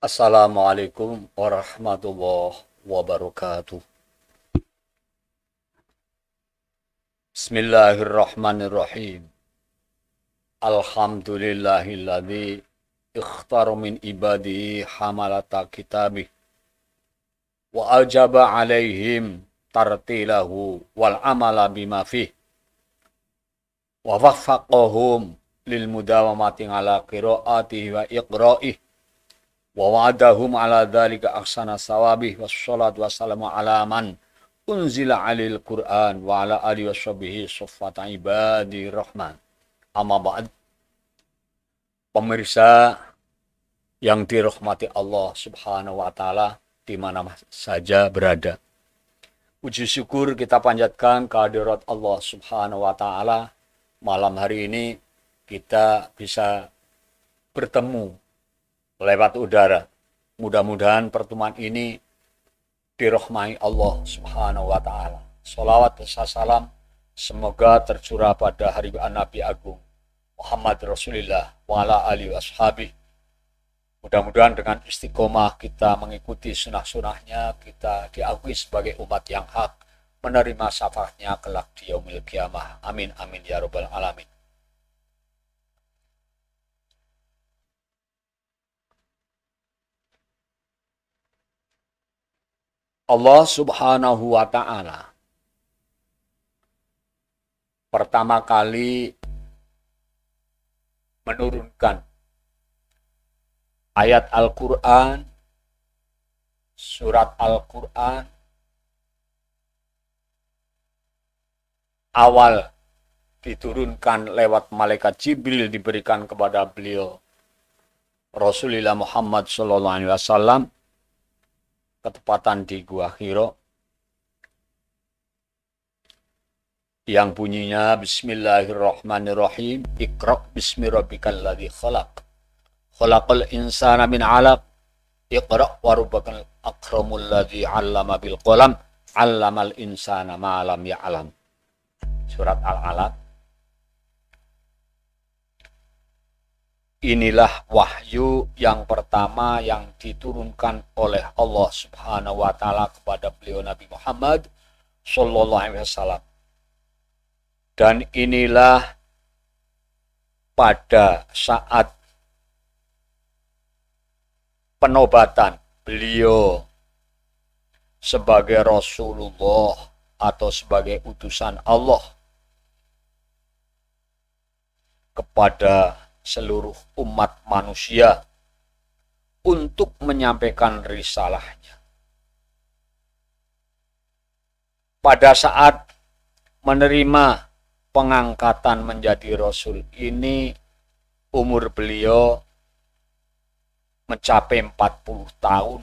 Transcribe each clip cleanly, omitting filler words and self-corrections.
Assalamualaikum warahmatullahi wabarakatuh. Bismillahirrahmanirrahim. Alhamdulillahilladzi ikhtar min ibadihi hamalata kitabih wa ajaba alaihim tartilahu wal amala bima fih wa waffaqahum lil mudawamati ala qiraatihi wa iqra'ih wa wa'adahum ala dzalika ahsana sawabih wassalatu wassalamu ala man unzila alil Qur'an wa ala alihi washabihi suffata ibadi rahman. Amma ba'd. Pemirsa yang dirahmati Allah Subhanahu wa taala di mana saja berada. Puji syukur kita panjatkan kehadirat Allah Subhanahu wa taala. Malam hari ini kita bisa bertemu lewat udara. Mudah-mudahan pertemuan ini dirahmati Allah Subhanahu wa taala. Shalawat dan salam semoga tercurah pada hari Nabi Agung Muhammad Rasulullah wa ala alihi washabihi. Mudah-mudahan dengan istiqomah kita mengikuti sunnah-sunnahnya, kita diakui sebagai umat yang hak, menerima syafaatnya kelak di yaumil qiyamah. Amin amin ya rabbal alamin. Allah Subhanahu wa taala pertama kali menurunkan ayat Al-Qur'an, surat Al-Qur'an awal diturunkan lewat malaikat Jibril, diberikan kepada beliau Rasulullah Muhammad sallallahu alaihi wasallam, ketepatan di Gua Hira, yang bunyinya Bismillahirrahmanirrahim. Iqra' bismi rabbikal ladzi khalaq, khalaqal insana min 'alaq, iqra' wa rabbukal akramul ladzi 'allama bil qalam, 'allamal insana ma lam ya'lam. Surat Al-Alaq. Inilah wahyu yang pertama yang diturunkan oleh Allah Subhanahu wa taala kepada beliau Nabi Muhammad sallallahu alaihi wasallam. Dan inilah pada saat penobatan beliau sebagai Rasulullah atau sebagai utusan Allah kepada seluruh umat manusia untuk menyampaikan risalahnya. Pada saat menerima pengangkatan menjadi Rasul ini, umur beliau mencapai 40 tahun,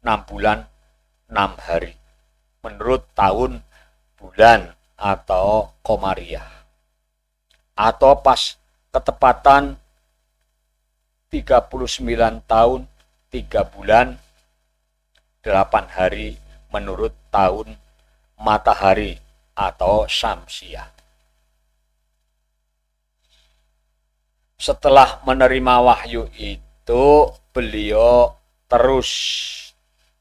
6 bulan, 6 hari. Menurut tahun, bulan, atau Komariah. Atau pas ketepatan 39 tahun, 3 bulan, 8 hari menurut tahun matahari atau Syamsiah. Setelah menerima wahyu itu, beliau terus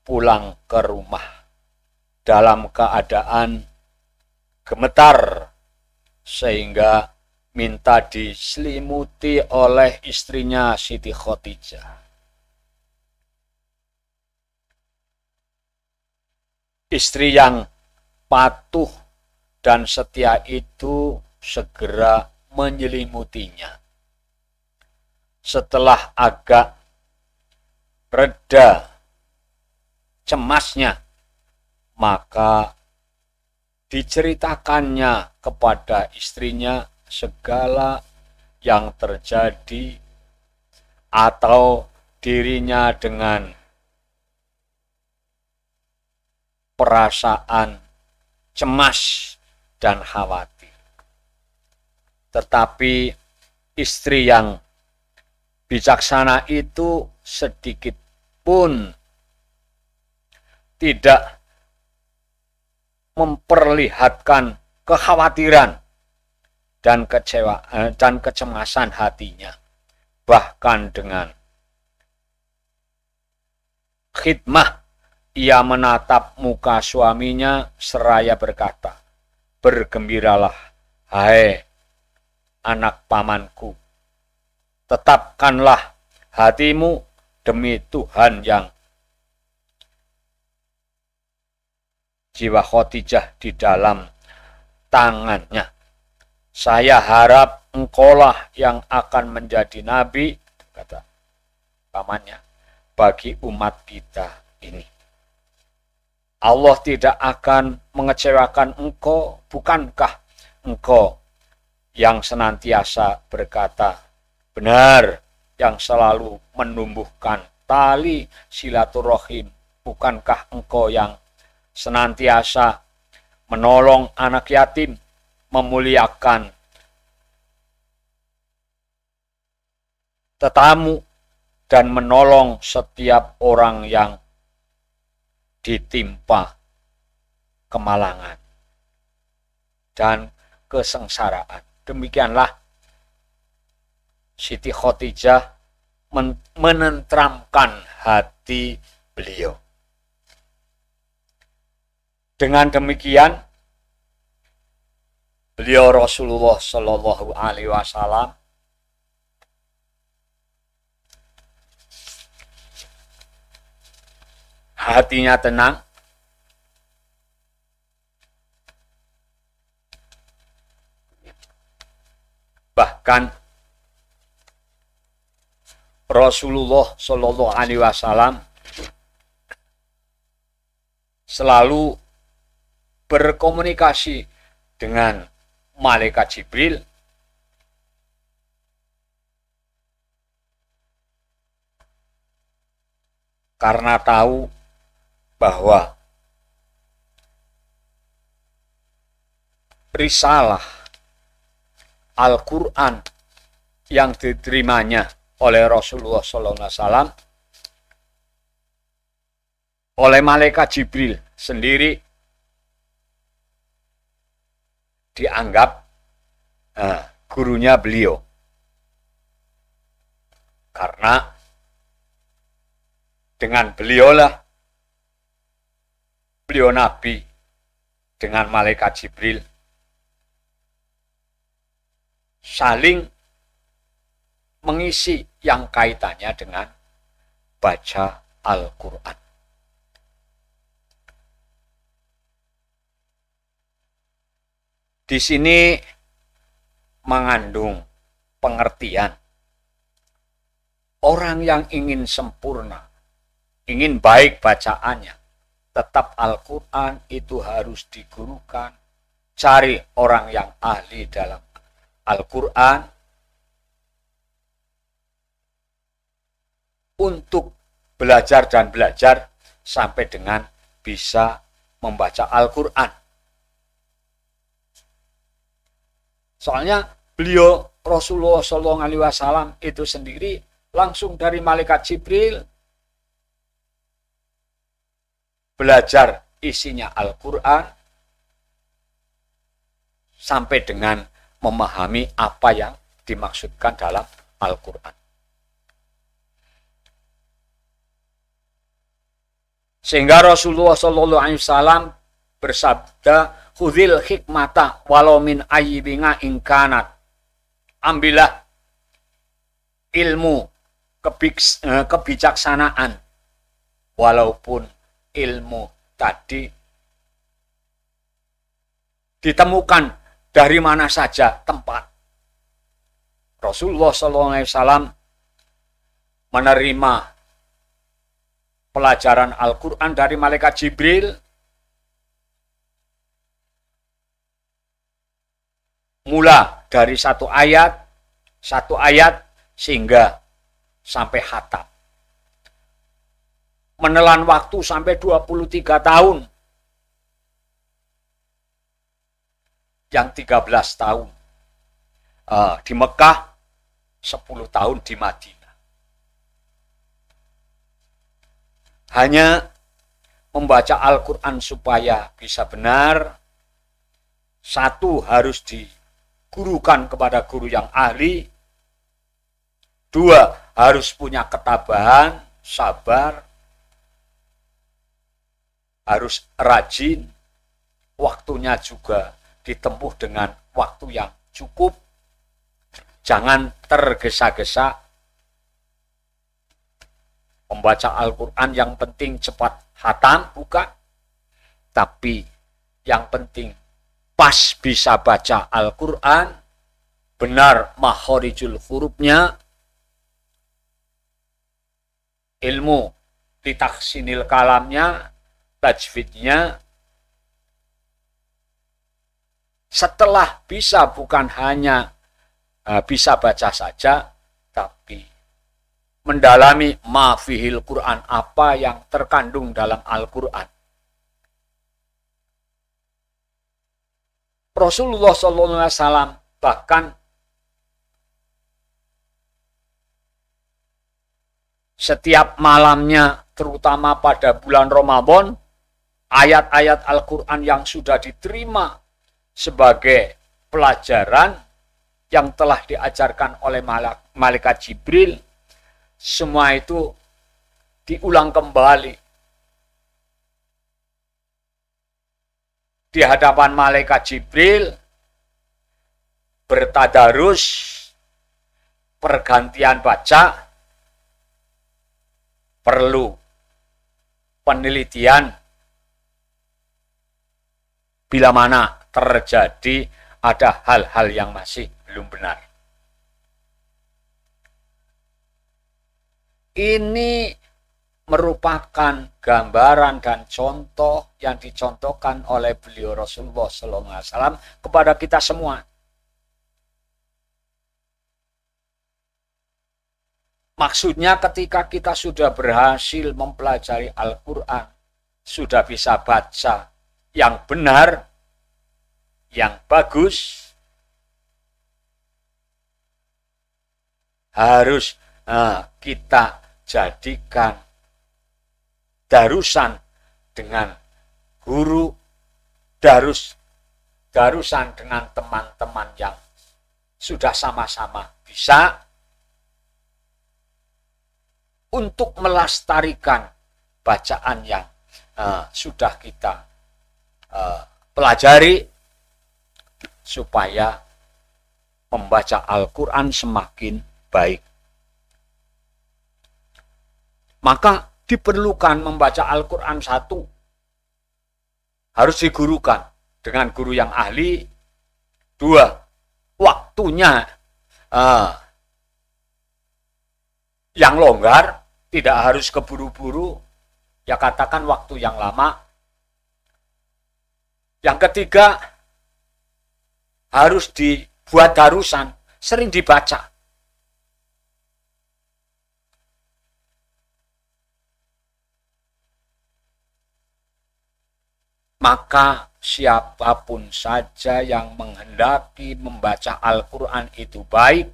pulang ke rumah dalam keadaan gemetar, sehingga minta diselimuti oleh istrinya Siti Khadijah. Istri yang patuh dan setia itu segera menyelimutinya. Setelah agak reda cemasnya, maka diceritakannya kepada istrinya segala yang terjadi atau dirinya dengan perasaan cemas dan khawatir. Tetapi istri yang bijaksana itu sedikit pun tidak memperlihatkan kekhawatiran dan kecemasan hatinya. Bahkan dengan khidmah, ia menatap muka suaminya seraya berkata, "Bergembiralah, hai anak pamanku. Tetapkanlah hatimu demi Tuhan yang jiwa Khadijah di dalam tangannya. Saya harap engkaulah yang akan menjadi nabi," kata pamannya, "bagi umat kita ini. Allah tidak akan mengecewakan engkau, bukankah engkau yang senantiasa berkata benar, yang selalu menumbuhkan tali silaturahim, bukankah engkau yang senantiasa menolong anak yatim, memuliakan tetamu, dan menolong setiap orang yang ditimpa kemalangan dan kesengsaraan." Demikianlah Siti Khadijah menenteramkan hati beliau. Dengan demikian, beliau Rasulullah Shallallahu Alaihi Wasallam hatinya tenang, bahkan Rasulullah Shallallahu Alaihi Wasallam selalu berkomunikasi dengan malaikat Jibril karena tahu bahwa risalah Al-Quran yang diterimanya oleh Rasulullah SAW oleh malaikat Jibril sendiri dianggap gurunya beliau, karena dengan beliaulah beliau Nabi dengan malaikat Jibril saling mengisi yang kaitannya dengan baca Al-Quran. Di sini mengandung pengertian orang yang ingin sempurna, ingin baik bacaannya, tetap Al-Quran itu harus digurukan. Cari orang yang ahli dalam Al-Quran untuk belajar dan belajar sampai dengan bisa membaca Al-Quran. Soalnya beliau Rasulullah SAW itu sendiri langsung dari malaikat Jibril belajar isinya Al-Quran sampai dengan memahami apa yang dimaksudkan dalam Al-Quran. Sehingga Rasulullah SAW bersabda, "Khudhil hikmata walau min ayyibinga ingkanat." Ambillah ilmu kebijaksanaan walaupun ilmu tadi ditemukan dari mana saja tempat. Rasulullah SAW menerima pelajaran Al-Quran dari malaikat Jibril mula dari satu ayat sehingga sampai khatam. Menelan waktu sampai 23 tahun. Yang 13 tahun di Mekah, 10 tahun di Madinah. Hanya membaca Al-Quran supaya bisa benar, satu harus digurukan kepada guru yang ahli, dua harus punya ketabahan, sabar, harus rajin, waktunya juga ditempuh dengan waktu yang cukup, jangan tergesa-gesa. Membaca Al-Quran yang penting cepat hatam, bukan. Tapi yang penting pas bisa baca Al-Quran, benar makhorijul hurufnya, ilmu ditaksinil kalamnya, tajwidnya. Setelah bisa bukan hanya bisa baca saja, tapi mendalami ma fihil Quran, apa yang terkandung dalam Al-Quran. Rasulullah SAW bahkan setiap malamnya, terutama pada bulan Ramadan, ayat-ayat Al-Quran yang sudah diterima sebagai pelajaran yang telah diajarkan oleh malaikat Jibril, semua itu diulang kembali di hadapan malaikat Jibril, bertadarus, pergantian baca, perlu penelitian bila mana terjadi ada hal-hal yang masih belum benar. Ini merupakan gambaran dan contoh yang dicontohkan oleh beliau Rasulullah SAW kepada kita semua. Maksudnya ketika kita sudah berhasil mempelajari Al-Quran, sudah bisa baca yang benar, yang bagus, harus kita jadikan darusan dengan guru, darusan dengan teman-teman yang sudah sama-sama bisa, untuk melestarikan bacaan yang sudah kita pelajari, supaya membaca Al-Quran semakin baik. Maka diperlukan membaca Al-Quran satu, harus digurukan dengan guru yang ahli. Dua, waktunya yang longgar, tidak harus keburu-buru, ya katakan waktu yang lama. Yang ketiga, harus dibuat darusan, sering dibaca. Maka siapapun saja yang menghendaki membaca Al-Quran itu baik,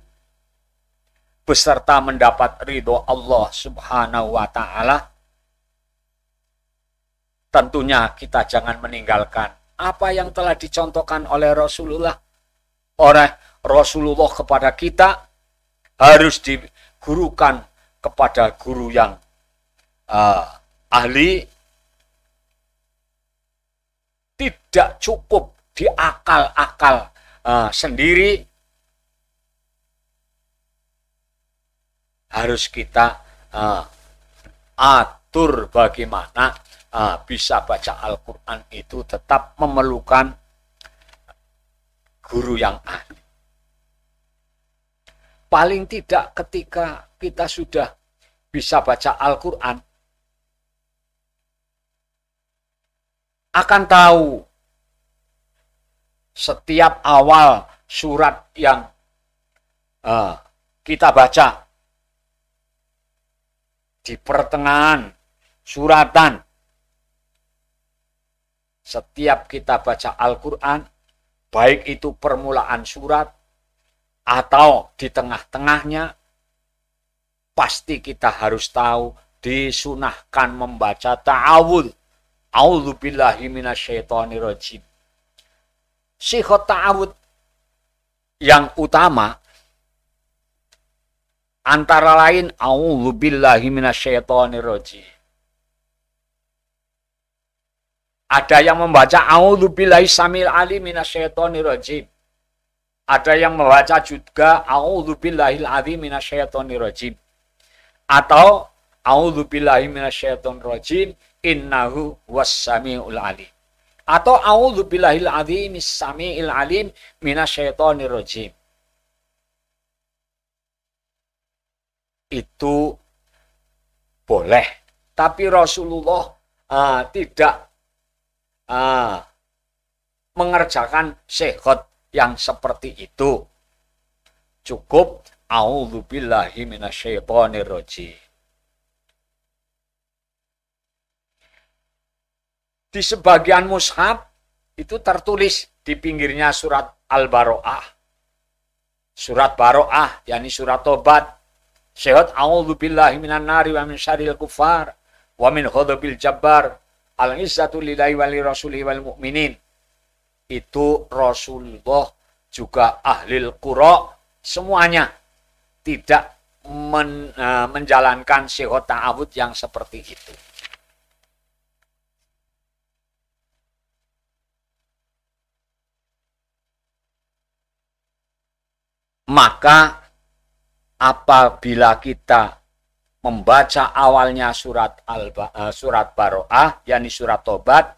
beserta mendapat ridho Allah Subhanahu wa Ta'ala, tentunya kita jangan meninggalkan apa yang telah dicontohkan oleh Rasulullah. Rasulullah kepada kita harus digurukan kepada guru yang ahli. Tidak cukup diakal-akal sendiri, harus kita atur bagaimana bisa baca Al-Quran itu tetap memerlukan guru yang ahli. Paling tidak ketika kita sudah bisa baca Al-Quran, akan tahu setiap awal surat yang kita baca, di pertengahan suratan, setiap kita baca Al-Quran, baik itu permulaan surat atau di tengah-tengahnya, pasti kita harus tahu disunahkan membaca ta'awudz. A'udzubillahi minasyaitonirrajim. Sighah ta'awudz yang utama antara lain a'udzubillahi minasyaitonirrajim. Ada yang membaca a'udzubillahi samil alim minasyaitonir rajim. Ada yang membaca juga a'udzubillahil azim minasyaitonir rajim. Atau a'udzubillahi minasyaitonir rajim innahu wassamiul alim. Atau a'udzubillahil azim samiil alim minasyaitonir rajim. Itu boleh, tapi Rasulullah tidak mengerjakan syahad yang seperti itu. Cukup a'udzubillahi minasyaitonir rajim. Di sebagian mushaf itu tertulis di pinggirnya surat Al-Baro'ah. Surat Baro'ah, yakni surat Tobat. Syahad a'udzubillahi minan nari wa min syarril kufar wa min ghadabil jabbar al-izzatu lillahi wa lirasulihi wal mu'minin. Itu Rasulullah juga ahlil qura semuanya tidak menjalankan syahad ta'awud yang seperti itu. Maka apabila kita membaca awalnya surat Baro'ah, yakni surat Tobat,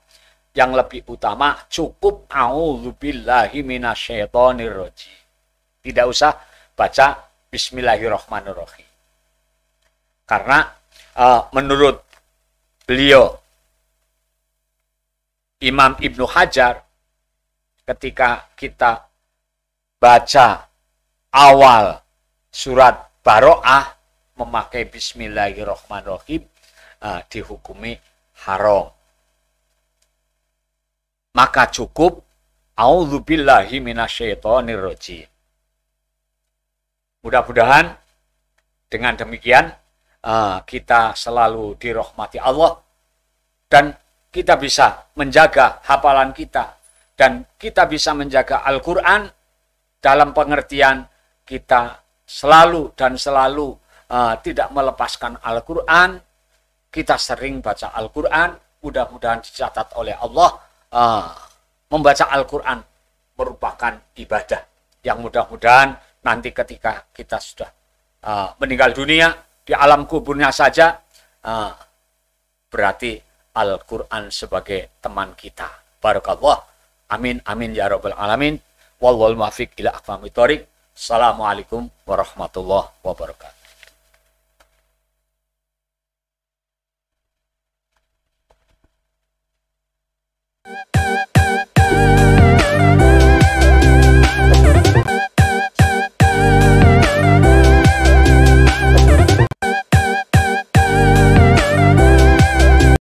yang lebih utama cukup a'udzubillahi minasyaitonir rajim. Tidak usah baca bismillahirrahmanirrahim. Karena menurut beliau Imam Ibnu Hajar, ketika kita baca awal surat Baro'ah memakai bismillahirrahmanirrahim dihukumi haram. Maka cukup a'udzubillahi minasyaitonir rajim. Mudah-mudahan dengan demikian kita selalu dirahmati Allah dan kita bisa menjaga hafalan kita dan kita bisa menjaga Al-Qur'an dalam pengertian kita selalu tidak melepaskan Al-Quran. Kita sering baca Al-Quran. Mudah-mudahan dicatat oleh Allah. Membaca Al-Quran merupakan ibadah yang mudah-mudahan nanti ketika kita sudah meninggal dunia, di alam kuburnya saja, berarti Al-Quran sebagai teman kita. Barakallah. Amin, amin, ya rabbal alamin. Wal muwaffiq ila aqwamit thoriq. Assalamualaikum warahmatullahi wabarakatuh.